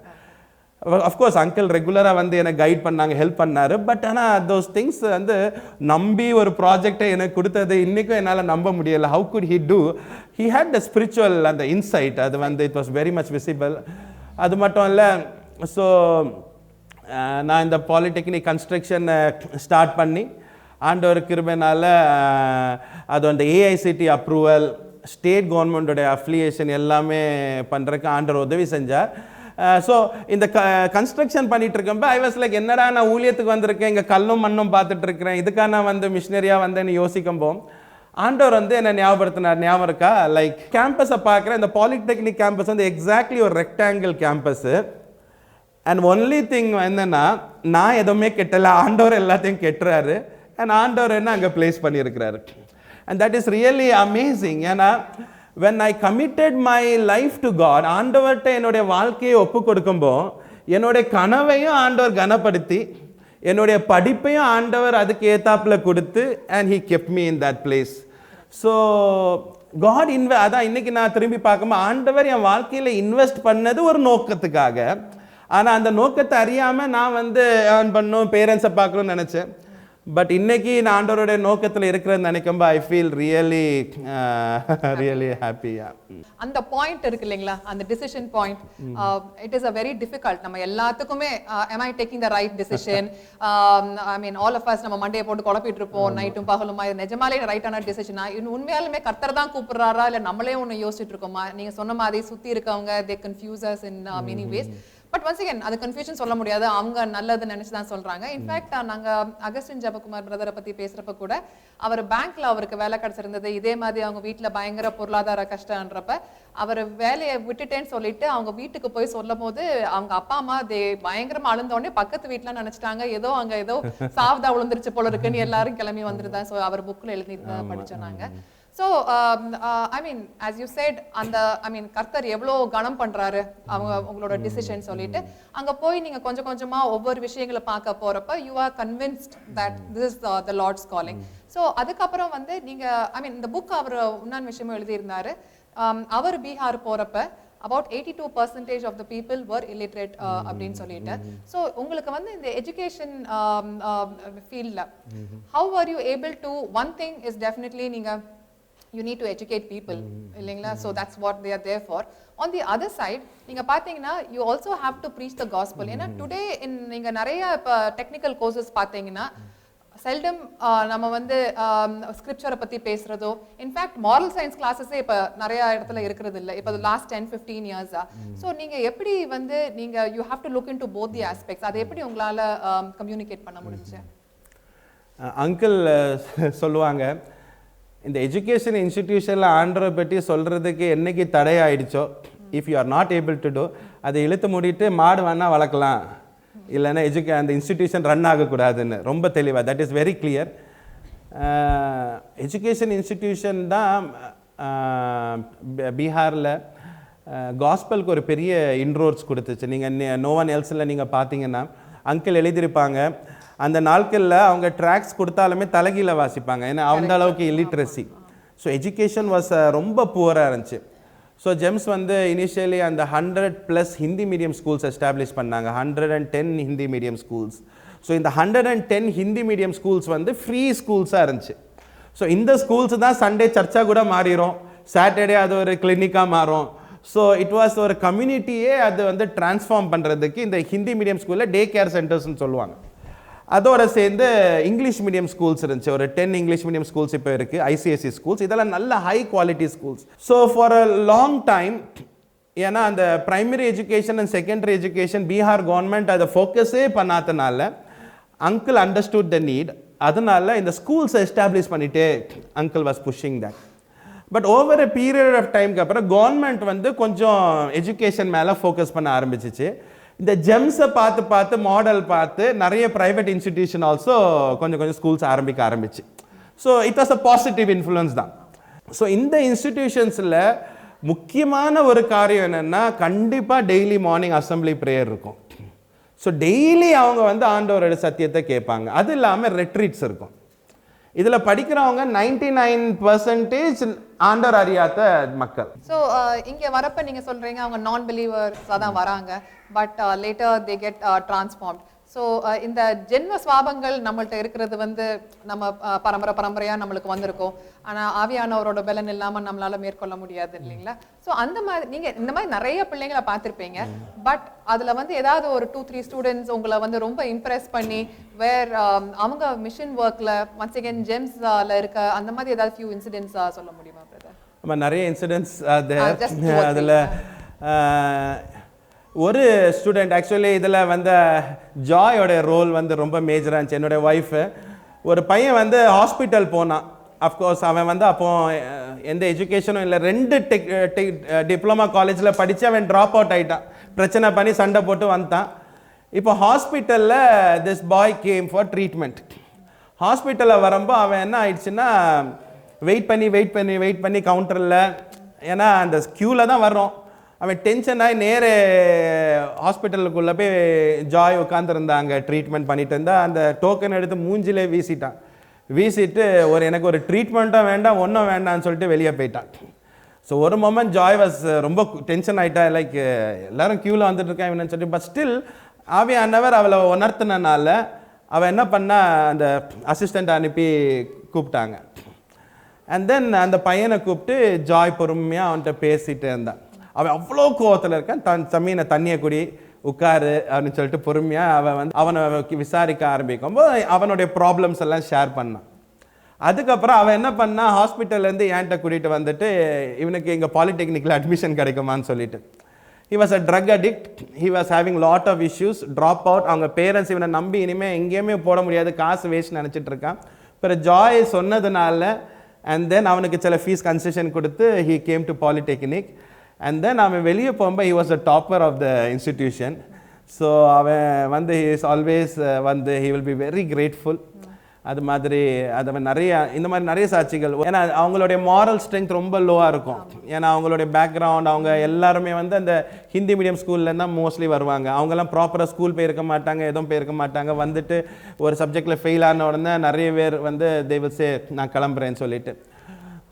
அஃப்கோர்ஸ் அங்கிள் ரெகுலராக எனக்கு கைட் பண்ணாங்க, ஹெல்ப் பண்ணார். பட் ஆனால் தோஸ் திங்ஸ் நம்பி ஒரு ப்ராஜெக்டை எனக்கு கொடுத்தது இன்றைக்கும் என்னால் நம்ப முடியலை. How good he do? He had the spiritual அந்த இன்சைட், அது it was very much visible. அது மட்டும் இல்லை, ஸோ நான் இந்த பாலிடெக்னிக் கன்ஸ்ட்ரக்ஷனை ஸ்டார்ட் பண்ணி ஆண்டவர் கிருபையினால் அது அந்த ஏஐசிடி அப்ரூவல், ஸ்டேட் கவர்மெண்ட்டோடைய அஃபிலியேஷன் எல்லாமே பண்ணுறதுக்கு ஆண்டவர் உதவி செஞ்சார். ஸோ இந்த கன்ஸ்ட்ரக்ஷன் பண்ணிட்டு இருக்கப்போ ஐ வாஸ் லைக், என்னடா நான் ஊழியத்துக்கு வந்திருக்கேன், இங்கே கல்லும் மண்ணும் பார்த்துட்டு இருக்கிறேன், இதுக்காக நான் வந்து மிஷினரியாக வந்தேன்னு யோசிக்கும்போ ஆண்டவர் வந்து என்ன ஞாபகப்படுத்தினார். ஞாபகம் இருக்கா? லைக் கேம்பஸை பார்க்குறேன், இந்த பாலிடெக்னிக் கேம்பஸ் வந்து எக்ஸாக்ட்லி ஒரு rectangle campus. And only thing என்னன்னா, நான் எதுவுமே கெட்டலை, ஆண்டவர் எல்லாத்தையும் கெட்டுறாரு. அண்ட் ஆண்டவர் என்ன அங்கே பிளேஸ் பண்ணியிருக்கிறாரு. And that is really amazing. ஏன்னா when I committed my life to God, ஆண்டவர்கிட்ட என்னுடைய வாழ்க்கையை ஒப்பு கொடுக்கும்போ என்னுடைய கனவையும் ஆண்டவர் கனப்படுத்தி என்னுடைய படிப்பையும் ஆண்டவர் அதுக்கு ஏத்தாப்புல கொடுத்து and he kept me in that place. So God அதான் இன்னைக்கு நான் திரும்பி பார்க்கும்போது ஆண்டவர் என் வாழ்க்கையில் இன்வெஸ்ட் பண்ணது ஒரு நோக்கத்துக்காக. ஆனால் அந்த நோக்கத்தை அறியாமல் நான் வந்து ஏர்ன் பண்ணணும், பேரண்ட்ஸை பார்க்கணும்னு நினச்சேன். பட் இன்னைக்கு நான் ஆண்டவருடைய நோக்கத்தில் இருக்கிறேன்னு நினைக்கும்போது ஐ ஃபீல் ரியலி ஹாப்பியா. அந்த பாயிண்ட் இருக்கு இல்லைங்களா, அந்த decision point, it is a very difficult. நம்ம எல்லாத்துக்குமே am I taking the right decision? I mean all of us நம்ம மண்டையை போட்டு குழப்பிட்டு இருப்போம் நைட்டும் பகலுமா, இது நிஜமாலே ரைட்டான டிசிஷனா, உண்மையாலுமே கர்த்தர் தான் கூப்பிடுறாரா இல்லை நம்மளே ஒன்று யோசிச்சுட்டு இருக்கோமா? நீங்க சொன்ன மாதிரி சுற்றி இருக்கவங்க they confuse us in many ways. But once again அது கன்ஃபியூஷன் சொல்ல முடியாது, அவங்க நல்லது நினைச்சு தான் சொல்றாங்க. இன்ஃபேக்ட் நாங்க அகஸ்டின் ஜெபகுமார் பிரதரை பத்தி பேசுறப்ப கூட அவர் பேங்க்ல அவருக்கு வேலை கிடைச்சிருந்தது. இதே மாதிரி அவங்க வீட்டுல பயங்கர பொருளாதார கஷ்டம்ன்றப்ப அவர் வேலையை விட்டுட்டேன்னு சொல்லிட்டு அவங்க வீட்டுக்கு போய் சொல்லும் போது அவங்க அப்பா அம்மா பயங்கரமா அழுந்தோடனே பக்கத்து வீட்டுல நினைச்சிட்டாங்க ஏதோ அங்க ஏதோ சாவதா விழுந்துருச்சு போல இருக்குன்னு எல்லாரும் கிளம்பி வந்துருந்தா. ஸோ அவர் புக்ல எழுதி படிச்சோம் நாங்க. So I mean as you said, அந்த I mean கர்த்தர் எவ்வளோ கனம் பண்றாரு அவங்க உங்களோட டிசிஷன் சொல்லிட்டு அங்க போய் நீங்க கொஞ்சம் கொஞ்சமா ஒவ்வொரு விஷயங்களை பார்க்க போறப்ப you are convinced that this is the Lord's calling. So அதுக்கப்புறம் வந்து நீங்க I mean இந்த புக் அவர் இன்னொரு விஷயமும் எழுதியிருந்தாரு. அவர் பீகார் போறப்ப about 82% of the people were illiterate அப்படின்னு சொல்லிட்டு. ஸோ உங்களுக்கு வந்து இந்த எஜுகேஷன் ஃபீல்ட்ல how are you able to, one thing is definitely நீங்க you need to educate people இல்லைங்களா, so that's what they are there for. On the other side நீங்க பாத்தீங்கன்னா you also have to preach the gospel. ஏன்னா today நீங்க நிறைய technical courses பாத்தீங்கன்னா seldom நம்ம வந்து ஸ்கிரிப்சரை பத்தி பேசுறதோ, இன்ஃபேக்ட் மாரல் சயின்ஸ் கிளாஸஸே இப்ப நிறைய இடத்துல இருக்கிறது இல்லை இப்போ லாஸ்ட் 10-15 இயர்ஸா. ஸோ நீங்க எப்படி வந்து நீங்க you have to look in to both the aspects, அதை எப்படி உங்களால கம்யூனிகேட் பண்ண முடிஞ்சு? அங்கிள் சொல்லுவாங்க, இந்த எஜுகேஷன் இன்ஸ்டிடியூஷனில் ஆண்டரை பற்றி சொல்கிறதுக்கு என்னைக்கு தடையாயிடுச்சோ, if you are not able to do, அதை இழுத்து மூடிட்டு மாடு வேணால் வளர்க்கலாம், இல்லைன்னா அந்த இன்ஸ்டிடியூஷன் ரன் ஆகக்கூடாதுன்னு ரொம்ப தெளிவாக. That is very clear. Education institution தான் பீகாரில் காஸ்பலுக்கு ஒரு பெரிய இன்ரோட்ஸ் கொடுத்துச்சு. நீங்கள் நோ ஒன் எல்ஸில் நீங்கள் பார்த்தீங்கன்னா அங்கிள் எழுதியிருப்பாங்க, அந்த நாட்களில் அவங்க ட்ராக்ஸ் கொடுத்தாலுமே தலைகீழ வாசிப்பாங்க, ஏன்னா அந்த அளவுக்கு இல்லிட்ரஸி. ஸோ எஜுகேஷன் வாஸ் ரொம்ப புவராக இருந்துச்சு. ஸோ ஜெம்ஸ் வந்து இனிஷியலி அந்த 100+ ஹிந்தி மீடியம் ஸ்கூல்ஸ் எஸ்டாப்ளிஷ் பண்ணாங்க, 110 ஹிந்தி மீடியம் ஸ்கூல்ஸ். ஸோ இந்த 110 ஹிந்தி மீடியம் ஸ்கூல்ஸ் வந்து ஃப்ரீ ஸ்கூல்ஸாக இருந்துச்சு. ஸோ இந்த ஸ்கூல்ஸ் தான் சண்டே சர்ச்சாக கூட மாறிடும், சாட்டர்டே அது ஒரு கிளினிக்காக மாறும். ஸோ இட் வாஸ் ஒரு கம்யூனிட்டியே அது வந்து டிரான்ஸ்ஃபார்ம் பண்ணுறதுக்கு இந்த ஹிந்தி மீடியம் ஸ்கூலில் டே கேர் சென்டர்ஸ்னு சொல்லுவாங்க. அதோட சேர்ந்து இங்கிலீஷ் மீடியம் ஸ்கூல்ஸ் இருந்துச்சு, ஒரு 10 இங்கிலீஷ் மீடியம் ஸ்கூல்ஸ் இப்போ இருக்குது, ஐசிஎஸ்சி ஸ்கூல்ஸ். இதெல்லாம் நல்ல high quality schools. So for a long time, ஏன்னா அந்த primary education and secondary education Bihar government அதை ஃபோக்கஸே பண்ணாதனால அங்கிள் அண்டர்ஸ்டுட் த நீட். அதனால இந்த ஸ்கூல்ஸை எஸ்டாப்ளிஷ் பண்ணிட்டே uncle was pushing that. But over a period of டைம்க்கு அப்புறம் கவர்மெண்ட் வந்து கொஞ்சம் எஜுகேஷன் மேலே ஃபோக்கஸ் பண்ண ஆரம்பிச்சிச்சு. இந்த ஜெம்ஸை பார்த்து மாடல் பார்த்து நிறைய ப்ரைவேட் இன்ஸ்டிடியூஷன் ஆல்சோ கொஞ்சம் ஸ்கூல்ஸ் ஆரம்பிச்சு. So it was a positive influence தான். ஸோ இந்த இன்ஸ்டிடியூஷன்ஸில் முக்கியமான ஒரு காரியம் என்னென்னா, கண்டிப்பாக டெய்லி மார்னிங் அசம்பிளி ப்ரேயர் இருக்கும். ஸோ டெய்லி அவங்க வந்து ஆண்டவரோட சத்தியத்தை கேட்பாங்க. அது இல்லாமல் ரெட்ரீட்ஸ் இருக்கும். இதில் படிக்கிறவங்க 99% ஆண்டவர் அறியாத மக்கள். ஸோ இங்கே வரப்ப நீங்கள் சொல்கிறீங்க அவங்க நான் பிலீவர்ஸாக தான் வராங்க, but later they get transformed. So இந்த ஜென்ம சுவாபங்கள் நம்மள்ட்ட இருக்கிறது வந்து நம்ம பரம்பரையாக நம்மளுக்கு வந்திருக்கோம், ஆனால் ஆவியானவரோட பலன் இல்லாமல் நம்மளால மேற்கொள்ள முடியாது இல்லைங்களா? ஸோ அந்த மாதிரி நீங்கள் இந்த மாதிரி நிறைய பிள்ளைங்களை பார்த்துருப்பீங்க, பட் அதில் வந்து ஏதாவது ஒரு 2-3 ஸ்டூடெண்ட்ஸ் உங்களை வந்து ரொம்ப இம்ப்ரெஸ் பண்ணி வேர் அவங்க மிஷன் ஒர்க்கில் ஒன்ஸ் அகேன் ஜெம்ஸில் இருக்க அந்த மாதிரி ஏதாவது ஃபியூ இன்சிடென்ட்ஸ் சொல்ல முடியுமா பிரதர்? நம்ம நிறைய இன்சிடென்ட்ஸ் அது அதில் ஒரு ஸ்டூடெண்ட் ஆக்சுவலி இதில் வந்து ஜாயோட ரோல் வந்து ரொம்ப மேஜராக இருந்துச்சு. என்னுடைய ஒய்ஃபு ஒரு பையன் வந்து ஹாஸ்பிட்டல் போனான். அஃப்கோர்ஸ் அவன் வந்து அப்போ எந்த எஜுகேஷனும் இல்லை, 2 டிப்ளமா காலேஜில் படித்து அவன் ட்ராப் அவுட் ஆகிட்டான். பிரச்சனை பண்ணி சண்டை போட்டு வந்துட்டான். இப்போ ஹாஸ்பிட்டலில் this boy game for treatment. ஹாஸ்பிட்டலில் வரும்போது அவன் என்ன ஆயிடுச்சுன்னா வெயிட் பண்ணி கவுண்டரில், ஏன்னா அந்த க்யூவில் தான் வர்றோம். அவன் டென்ஷன் ஆகி நேரே ஹாஸ்பிட்டலுக்குள்ளே போய் ஜாய் உட்காந்துருந்தாங்க ட்ரீட்மெண்ட் பண்ணிட்டு இருந்தா. அந்த டோக்கன் எடுத்து மூஞ்சிலே வீசிட்டு எனக்கு ஒரு ட்ரீட்மெண்ட்டும் வேண்டாம் ஒன்றும் வேண்டாம்னு சொல்லிட்டு வெளியே போயிட்டான். ஸோ ஒரு மொமெண்ட் ஜாய் வாஸ் ரொம்ப டென்ஷன் ஆகிட்டா, லைக் எல்லாரும் க்யூவில் வந்துட்டு இருக்கேன் இவனு சொல்லிட்டு. பட் ஸ்டில் ஆவியானவர் அவளை உணர்த்தினால அவள் என்ன பண்ணா, அந்த அசிஸ்டண்ட் அனுப்பி கூப்பிட்டாங்க. அண்ட் தென் அந்த பையனை கூப்பிட்டு ஜாய் பொறுமையாக அவன்கிட்ட பேசிகிட்டு இருந்தான். அவன் அவ்வளோ கோவத்தில் இருக்கான். தண்ணியை குடி உட்காரு அப்படின்னு சொல்லிட்டு பொறுமையாக அவனை விசாரிக்க ஆரம்பிக்கும்போது அவனுடைய ப்ராப்ளம்ஸ் எல்லாம் ஷேர் பண்ணான். அதுக்கப்புறம் அவன் என்ன பண்ணா, ஹாஸ்பிட்டல்லேருந்து என்கிட்ட கூட்டிகிட்டு வந்துட்டு இவனுக்கு இங்கே பாலிடெக்னிக்கில் அட்மிஷன் கிடைக்குமான்னு சொல்லிட்டு. he was a drug addict, he was having lot of issues, drop out. அவங்க பேரண்ட்ஸ் இவனை நம்பி இனிமேல் எங்கேயுமே போட முடியாது, காசு வேஸ்ட் நினச்சிட்டு இருக்கான். பிறகு ஜாய் சொன்னதுனால அண்ட் தென் அவனுக்கு சில ஃபீஸ் கன்செஷன் கொடுத்து he came to polytechnic. And then அவன் வெளியே போகும்போது he was a topper of the institution. So அவன் வந்து he is always வந்து he will be very grateful. அது மாதிரி அது நிறைய இந்த மாதிரி நிறைய சாட்சிகள். ஏன்னா அவங்களுடைய மாரல் ஸ்ட்ரென்த் ரொம்ப லோவாக இருக்கும். ஏன்னா அவங்களுடைய பேக்ரவுண்ட், அவங்க எல்லாருமே வந்து அந்த ஹிந்தி மீடியம் ஸ்கூல்லேருந்து தான் மோஸ்ட்லி வருவாங்க. அவங்கெல்லாம் ப்ராப்பராக ஸ்கூல் போயிருக்க மாட்டாங்க, எதுவும் போயிருக்க மாட்டாங்க. வந்துட்டு ஒரு சப்ஜெக்டில் ஃபெயில் ஆன உடனே நிறைய பேர் வந்து they will say நான் கிளம்புறேன்னு சொல்லிட்டு.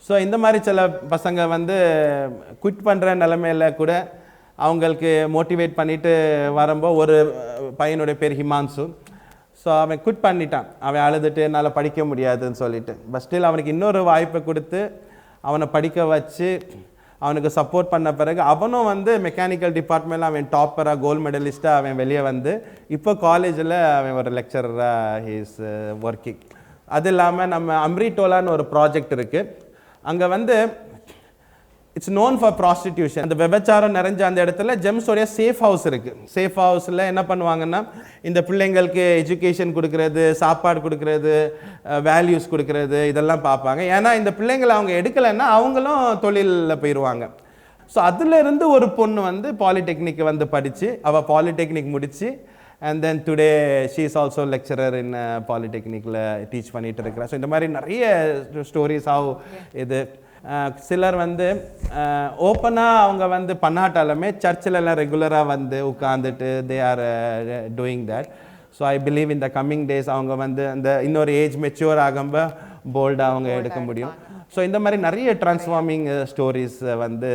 ஸோ இந்த மாதிரி சில பசங்க வந்து குவிட் பண்ணுற நிலைமையில கூட அவங்களுக்கு மோட்டிவேட் பண்ணிட்டு வரும்போது, ஒரு பையனுடைய பேர் ஹிமான்சு. ஸோ அவன் குவிட் பண்ணிட்டான். அவன் அழுதுட்டு என்னால் படிக்க முடியாதுன்னு சொல்லிட்டு. பட் ஸ்டில் அவனுக்கு இன்னொரு வாய்ப்பை கொடுத்து அவனை படிக்க வச்சு அவனுக்கு சப்போர்ட் பண்ண பிறகு அவனும் வந்து மெக்கானிக்கல் டிபார்ட்மெண்ட்டில் அவன் டாப்பராக கோல்டு மெடலிஸ்ட்டாக அவன் வெளியே வந்து இப்போ காலேஜில் அவன் ஒரு லெக்சரராக ஹீஸ் ஒர்க்கிங். அது இல்லாமல் நம்ம அம்ரிட்டோலான்னு ஒரு ப்ராஜெக்ட் இருக்குது. அங்கே வந்து இட்ஸ் நோன் ஃபார் ப்ராஸ்டிடியூஷன். அந்த விபச்சாரம் நிறைஞ்ச அந்த இடத்துல ஜெம்ஸோடைய சேஃப் ஹவுஸ் இருக்குது. சேஃப் ஹவுஸில் என்ன பண்ணுவாங்கன்னா, இந்த பிள்ளைங்களுக்கு எஜுகேஷன் கொடுக்கறது, சாப்பாடு கொடுக்கறது, வேல்யூஸ் கொடுக்கறது, இதெல்லாம் பார்ப்பாங்க. ஏன்னா இந்த பிள்ளைங்களை அவங்க எடுக்கலைன்னா அவங்களும் தொழிலில் போயிடுவாங்க. ஸோ அதிலிருந்து ஒரு பொண்ணு வந்து பாலிடெக்னிக் வந்து படித்து அவள் பாலிடெக்னிக் முடித்து and then today she is also lecturer in பாலிடெக்னிக்கில் டீச் பண்ணிகிட்டு இருக்கிறா. ஸோ இந்த மாதிரி நிறைய ஸ்டோரிஸ் ஆகும். இது சிலர் வந்து ஓப்பனாக அவங்க வந்து பண்ணாட்டாலுமே சர்ச்சிலெல்லாம் ரெகுலராக வந்து உட்காந்துட்டு they are doing that. So I believe இந்த கம்மிங் டேஸ் அவங்க வந்து அந்த இன்னொரு ஏஜ் மெச்சூர் ஆகும்போது போல்டாக அவங்க எடுக்க முடியும். ஸோ இந்த மாதிரி நிறைய டிரான்ஸ்ஃபார்மிங் ஸ்டோரிஸ் வந்து.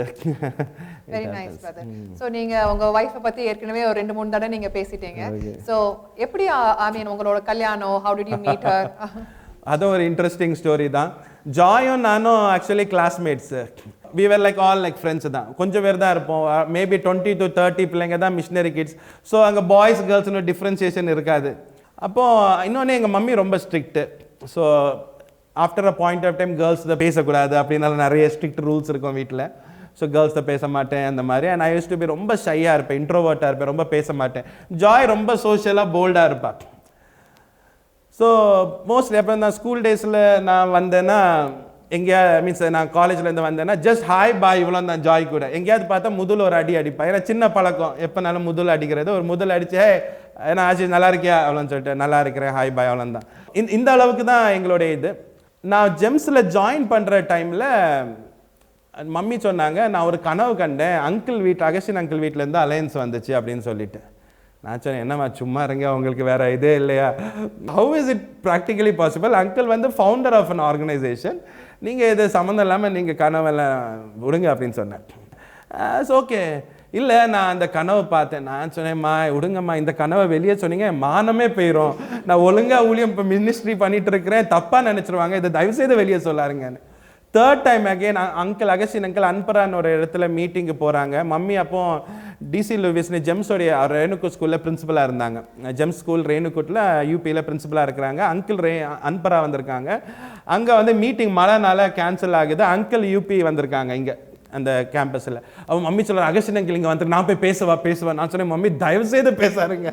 Very nice brother. ஸோ நீங்க உங்க வைஃபை பத்தி ஏற்கனவே ஒரு 2-3 தடவை நீங்க பேசிட்டீங்க. ஸோ எப்படி ஐ மீன் உங்களோட கல்யாணம், how did you meet her? அதுவும் ஒரு இன்ட்ரெஸ்டிங் ஸ்டோரி தான். ஜாயும் நானும் actually classmates. we were like all like friends தான். கொஞ்சம் பேர் தான் இருப்போம். மேபி 20 to 30 பிள்ளைங்க தான் மிஷினரி கிட்ஸ். ஸோ அங்கே பாய்ஸ் கேர்ள்ஸ்னு டிஃப்ரென்சியேஷன் இருக்காது. அப்போது இன்னொன்று எங்கள் மம்மி ரொம்ப strict. So after a point of time girls தான் பேசக்கூடாது அப்படின்னால நிறைய ஸ்ட்ரிக்ட் ரூல்ஸ் இருக்கும் வீட்டில். ஸோ கேர்ள்ஸ் தான் பேச மாட்டேன் அந்த மாதிரி. And I use to be ரொம்ப ஷையாக இருப்பேன், இன்ட்ரோவர்ட்டாக இருப்பேன், ரொம்ப பேச மாட்டேன். ஜாய் ரொம்ப சோஷியலாக போல்டாக இருப்பாள். ஸோ மோஸ்ட்லி அப்போ நான் ஸ்கூல் டேஸில் நான் வந்தேன்னா எங்கேயா மீன்ஸ் நான் காலேஜ்லேருந்து வந்தேன்னா ஜஸ்ட் ஹாய் பாய் இவ்வளோ தான் ஜாய் கூட. எங்கேயாவது பார்த்தா முதல் ஒரு அடி அடிப்பா. ஏன்னா சின்ன பழக்கம், எப்போனாலும் முதல் அடிக்கிறது. ஒரு முதல் அடிச்சு ஏன்னா ஆச்சு நல்லா இருக்கியா அவ்வளோன்னு சொல்லிட்டு நல்லா இருக்கிறேன் ஹாய் பாய் அவ்வளோ தான். இந்த அளவுக்கு தான் எங்களுடைய இது. நான் ஜெம்ஸில் ஜாயின் பண்ணுற டைமில் மம்மி சொன்னாங்க, நான் ஒரு கனவு கண்டேன், அகஸ்டின் அங்கிள் வீட்டிலேருந்து அலையன்ஸ் வந்துச்சு அப்படின்னு சொல்லிட்டு. நான் சொன்னேன், என்னம்மா சும்மா இருங்க, உங்களுக்கு வேறு இதே இல்லையா? How is it practically possible? Uncle வந்து ஃபவுண்டர் ஆஃப் அன் ஆர்கனைசேஷன், நீங்கள் இது சம்மந்தம் இல்லாமல் நீங்கள் கனவெல்லாம் விடுங்க அப்படின்னு சொன்னேன். ஓகே, இல்லை நான் அந்த கனவை பார்த்தேன். நான் சொன்னேன்மா விடுங்கம்மா, இந்த கனவை வெளியே சொன்னீங்க மானமே போயிடும். நான் ஒழுங்காக ஊழியம் இப்போ மினிஸ்ட்ரி பண்ணிட்டு இருக்கிறேன், தப்பாக நினச்சிருவாங்க, இதை தயவுசெய்து வெளியே சொல்லாருங்கன்னு. Third time again uncle Augustine uncle அன்பரான்னு ஒரு இடத்துல மீட்டிங்கு போகிறாங்க. மம்மி அப்போ டிசி லூவிஸ்னு ஜெம்ஸோடைய ரேணுகுட் ஸ்கூலில் பிரின்சிபலாக இருந்தாங்க. ஜெம்ஸ் ஸ்கூல் ரேணுகுட்டில் யூபியில் பிரின்சிபலாக இருக்கிறாங்க. அங்கிள் அன்பரா வந்திருக்காங்க. அங்கே வந்து மீட்டிங் மழைனால கேன்சல் ஆகுது. அங்கிள் யூபி வந்திருக்காங்க இங்கே அந்த கேம்பஸில். அவன் மம்மி சொல்கிறார், அகஸ்டின் அங்கிள் இங்கே வந்து நான் போய் பேசுவேன். நான் சொன்னேன், மம்மி தயவு செய்து பேசாருங்க,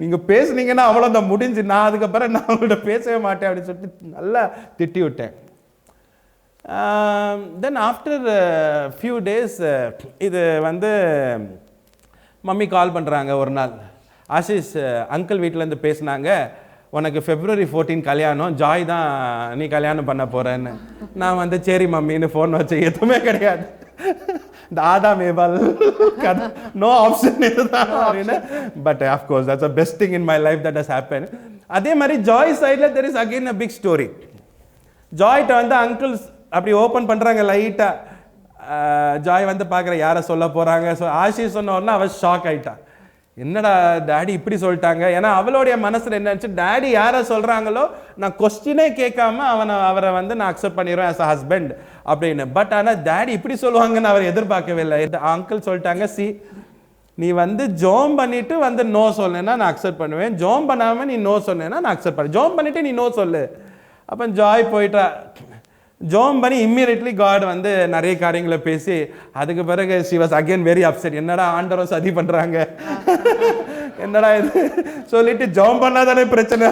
நீங்கள் பேசுனீங்கன்னா அவ்வளோதான் முடிஞ்சு, நான் அதுக்கப்புறம் நான் அவங்கள்ட்ட பேசவே மாட்டேன் அப்படின்னு சொல்லிட்டு நல்லா திட்டி விட்டேன். தென் ஆஃப்டர் ஃபியூ டேஸ் இது வந்து மம்மி கால் பண்ணுறாங்க ஒரு நாள். ஆஷிஷ் அங்கிள் வீட்டிலேருந்து பேசினாங்க, உனக்கு February 14 கல்யாணம், ஜாய் தான் நீ கல்யாணம் பண்ண போகிறேன்னு. நான் வந்து சரி மம்மின்னு ஃபோன் வச்சு, எதுவுமே கிடையாது, இந்த ஆதாம் ஏவாள் கதை, நோ ஆப்ஷன் இதுதான் அப்படின்னு. But of course that's a best thing in my life that has happen. அதே மாதிரி ஜாய் சைடில் there is again a big story. ஜாய்கிட்ட வந்து அங்கிள்ஸ் அப்படி ஓப்பன் பண்ணுறாங்க லைட்டாக. ஜாய் வந்து பார்க்குற யாரை சொல்ல போகிறாங்க. ஸோ ஆஷிஷ் சொன்ன உடனே அவள் ஷாக் ஆகிட்டா, என்னடா டேடி இப்படி சொல்லிட்டாங்க. ஏன்னா அவளுடைய மனசில் என்ன இருந்துச்சு, டேடி யாரை சொல்கிறாங்களோ நான் கொஸ்டினே கேட்காம அவரை வந்து நான் அக்செப்ட் பண்ணிடுவேன் ஆஸ் அ ஹஸ்பண்ட் அப்படின்னு. பட் ஆனால் டேடி இப்படி சொல்லுவாங்கன்னு அவர் எதிர்பார்க்கவே இல்லை. அங்கிள் சொல்லிட்டாங்க, நீ வந்து ஜோம் பண்ணிட்டு வந்து நோ சொன்னேன்னா நான் அக்செப்ட் பண்ணுவேன், ஜோம் பண்ணாமல் நீ நோ சொன்னேன்னா நான் அக்செப்ட் பண்ணுவேன், ஜோம் பண்ணிட்டு நீ நோ சொல்லு. அப்போ ஜாய் போயிட்டா. ஜோம் பண்ணி இம்மீடியட்லி காட் வந்து நிறைய காரியங்களை பேசி, அதுக்கு பிறகு she was again very upset. என்னடா ஆண்டவரும் சதி பண்ணுறாங்க, என்னடா இது சொல்லிட்டு ஜோம் பண்ணாதானே பிரச்சனை.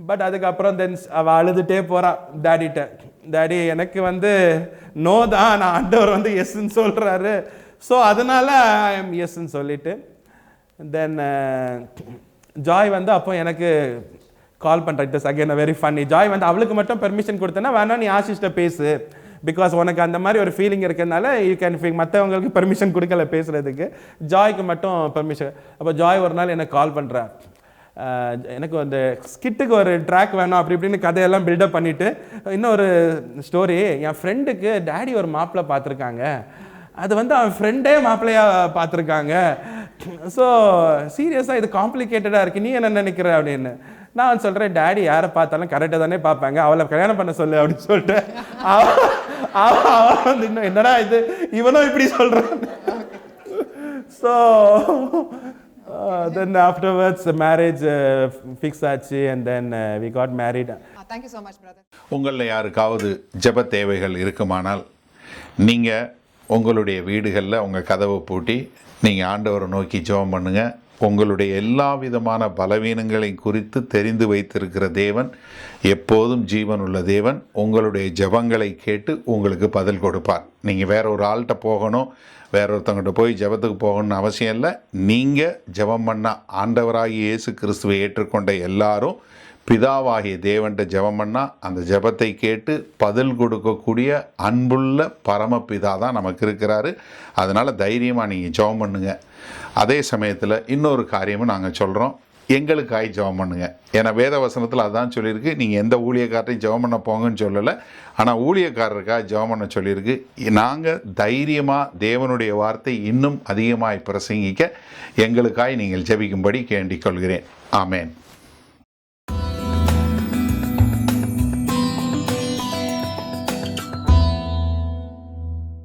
பட் அதுக்கப்புறம் தென் அவள் அழுதுகிட்டே போகிறான் டேடிட்ட, டேடி எனக்கு வந்து நோ தான், நான் ஆண்டவர் வந்து எஸ்ன்னு சொல்கிறாரு, ஸோ அதனால ஐ எம் எஸ்ன்னு சொல்லிட்டு. தென் ஜாய் வந்து அப்போ எனக்கு கால் பண்ணுறேன். It is again very funny. Joy வந்து அவளுக்கு மட்டும் பெர்மிஷன் கொடுத்தேன்னா, வேணா நீ ஆஷிஷ்ட பேசு, பிகாஸ் உனக்கு அந்த மாதிரி ஒரு ஃபீலிங் இருக்கிறதுனால யூ கேன் ஃபீல். மற்றவங்களுக்கு பெர்மிஷன் கொடுக்கல பேசுகிறதுக்கு, ஜாய்க்கு மட்டும் பெர்மிஷன். அப்போ ஜாய் ஒரு நாள் எனக்கு கால் பண்ணுறேன், எனக்கு அந்த ஸ்கிட்டுக்கு ஒரு ட்ராக் வேணும் அப்படி இப்படின்னு கதையெல்லாம் பில்டப் பண்ணிவிட்டு, இன்னொரு ஸ்டோரி, என் ஃப்ரெண்டுக்கு டேடி ஒரு மாப்பிள்ளை பார்த்துருக்காங்க, அது வந்து அவன் ஃப்ரெண்டே மாப்பிள்ளையாக பார்த்துருக்காங்க, ஸோ சீரியஸாக இது காம்ப்ளிகேட்டடாக இருக்குது, நீ என்ன நினைக்கிற அப்படின்னு. நான் சொல்கிறேன், டேடி யாரை பார்த்தாலும் கரெக்டாக தானே பார்ப்பாங்க, அவளை கல்யாணம் பண்ண சொல்லு அப்படின்னு சொல்லிட்டு. அவன் வந்து இன்னும் என்னடா இது இவனும் இப்படி சொல்கிறான். So then afterwards marriage fix ஆச்சு and then we got married. Thank you so much brother. உங்களில் யாருக்காவது ஜெப தேவைகள் இருக்குமானால் நீங்கள் உங்களுடைய வீடுகளில் உங்கள் கதவை பூட்டி நீங்கள் ஆண்டவரை நோக்கி ஜெபம் பண்ணுங்கள். உங்களுடைய எல்லா விதமான பலவீனங்களை குறித்து தெரிந்து வைத்திருக்கிற தேவன், எப்போதும் ஜீவன் உள்ள தேவன், உங்களுடைய ஜெபங்களை கேட்டு உங்களுக்கு பதில் கொடுப்பார். நீங்கள் வேற ஒரு ஆள்கிட்ட போகணும், வேற ஒருத்தவங்கிட்ட போய் ஜெபத்துக்கு போகணும்னு அவசியம் இல்லை. நீங்கள் ஜெபம் பண்ண ஆண்டவராகிய இயேசு கிறிஸ்துவை ஏற்றுக்கொண்ட எல்லாரும் பிதாவாகிய தேவன்கிட்ட ஜெபம் பண்ணால் அந்த ஜெபத்தை கேட்டு பதில் கொடுக்கக்கூடிய அன்புள்ள பரமபிதா தான் நமக்கு இருக்கிறாரு. அதனால் தைரியமாக நீங்கள் ஜெபம் பண்ணுங்கள். அதே சமயத்தில் இன்னொரு காரியமும் நாங்கள் சொல்கிறோம், எங்களுக்காய் ஜெபம் பண்ணுங்க. ஏன்னா வேத வசனத்தில் அதுதான் சொல்லியிருக்கு. நீங்கள் எந்த ஊழியக்காரரையும் ஜெபம் பண்ண போங்கன்னு சொல்லலை, ஆனால் ஊழியக்காரருக்காக ஜெபம் பண்ண சொல்லியிருக்கு. நாங்கள் தைரியமாக தேவனுடைய வார்த்தை இன்னும் அதிகமாக பிரசங்கிக்க எங்களுக்காய் நீங்கள் ஜெபிக்கும்படி கேண்டிக் கொள்கிறேன். ஆமேன்.